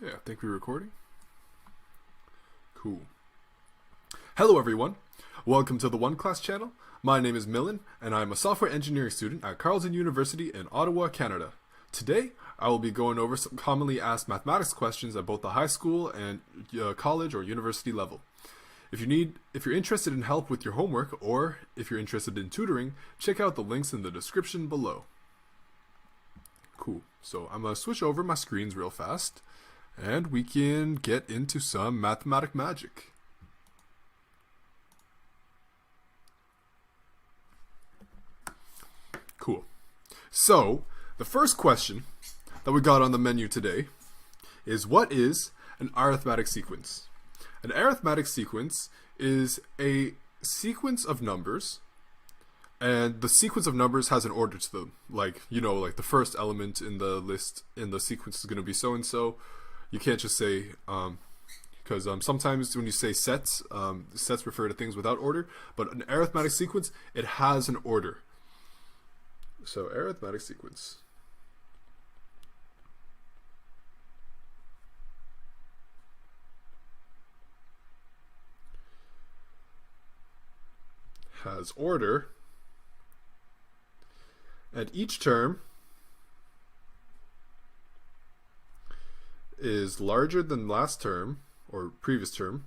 Okay, I think we're recording. Cool. Hello everyone. Welcome to the OneClass channel. My name is Millen, and I'm a software engineering student at Carleton University in Ottawa, Canada. Today, I will be going over some commonly asked mathematics questions at both the high school and college or university level. If you're interested in help with your homework, or if you're interested in tutoring, check out the links in the description below. Cool. So I'm going to switch over my screens real fast, and we can get into some mathematic magic. Cool. So, the first question that we got on the menu today is, what is an arithmetic sequence? An arithmetic sequence is a sequence of numbers, and the sequence of numbers has an order to them. Like the first element in the list in the sequence is going to be so-and-so. You can't just say, because sometimes when you say sets, sets refer to things without order, but an arithmetic sequence, it has an order. So arithmetic sequence. Has order, and each term is larger than last term or previous term,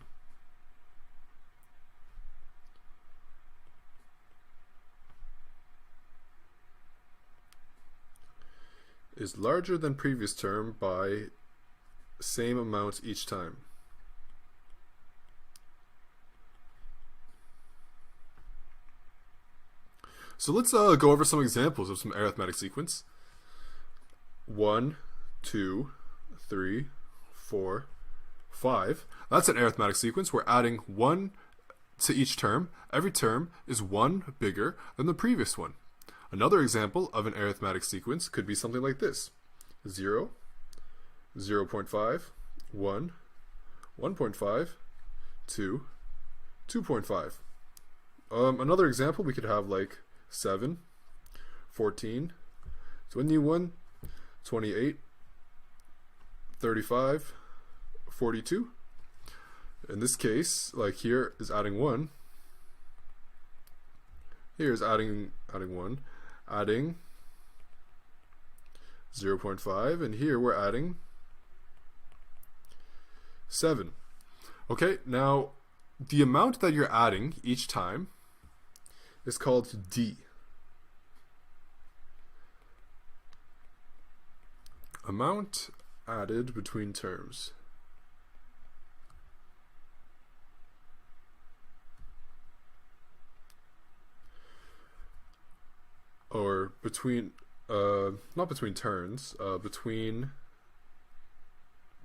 is larger than previous term by same amount each time. So let's go over some examples of some arithmetic sequence. 1, 2, 3, 4, 5. That's an arithmetic sequence. We're adding 1 to each term. Every term is 1 bigger than the previous one. Another example of an arithmetic sequence could be something like this. 0, 0.5, 1, 1.5, 2, 2.5. Another example we could have like 7, 14, 21, 28, 35, 42. In this case, like here is adding 1. Here is adding 1, adding 0.5, and here we're adding 7. Okay, now the amount that you're adding each time is called D. Amount added between terms. Or between, not between turns, between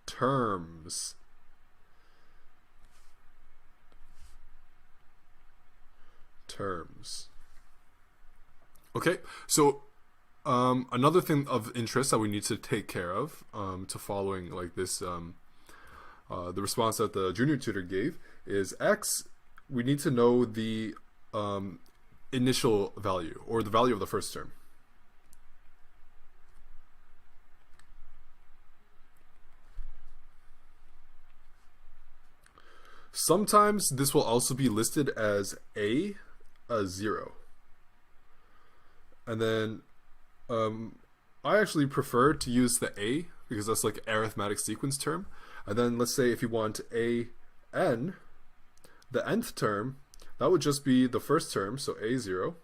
terms. Terms. Okay, so another thing of interest that we need to take care of to following like this, the response that the junior tutor gave is x. We need to know the initial value, or the value of the first term. Sometimes this will also be listed as a 0. And then I actually prefer to use the a because that's like arithmetic sequence term. And then let's say if you want an, the nth term, that would just be the first term, so a0,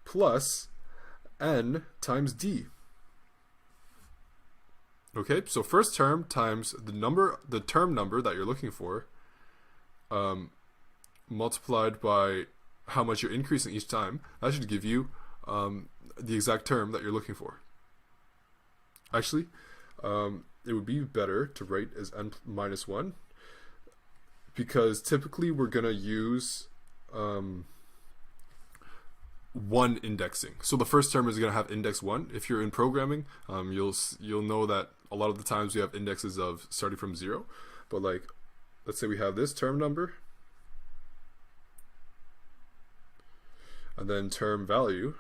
plus n times d. Okay, so first term times the term number that you're looking for, multiplied by how much you're increasing each time. That should give you the exact term that you're looking for. Actually, it would be better to write as n minus 1, because typically we're going to use 1 indexing. So the first term is going to have index 1. If you're in programming, you'll know that a lot of the times we have indexes of starting from 0. But like, let's say we have this term number, and then term value,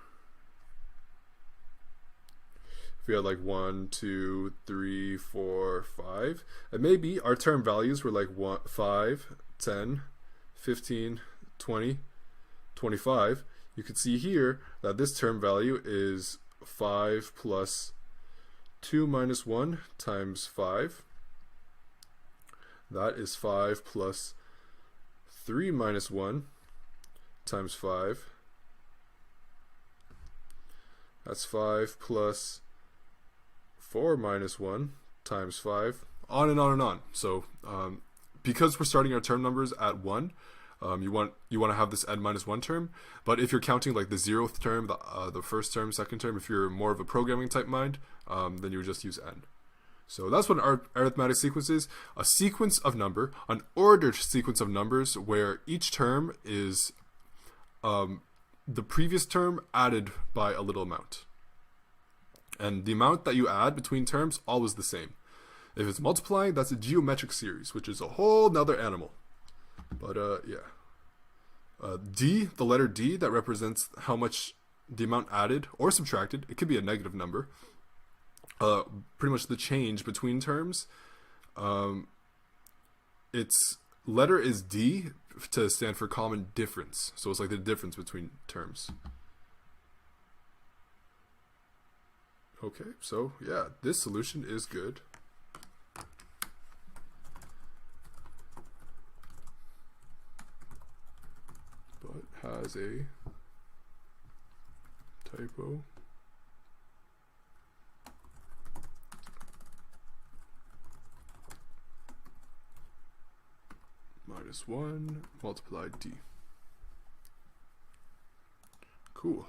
if we had like 1, 2, 3, 4, 5, and maybe our term values were like 1, 5, 10, 15, 20, 25, you could see here that this term value is 5 plus 2 minus 1 times 5. That is 5 plus 3 minus 1 times 5. That's 5 plus 4 minus 1 times 5. On and on and on. So because we're starting our term numbers at 1, you want to have this n minus 1 term. But if you're counting like the 0th term, the first term, second term, if you're more of a programming type mind, then you would just use n. So that's what our arithmetic sequence is: a sequence of number, an ordered sequence of numbers where each term is the previous term added by a little amount. And the amount that you add between terms, always the same. If it's multiplying, that's a geometric series, which is a whole nother animal. But yeah. D, the letter D, that represents how much the amount added or subtracted. It could be a negative number. Pretty much the change between terms. Its letter is D to stand for common difference. So it's like the difference between terms. Okay, so yeah, this solution is good. But has a typo. Minus 1 multiplied D. Cool.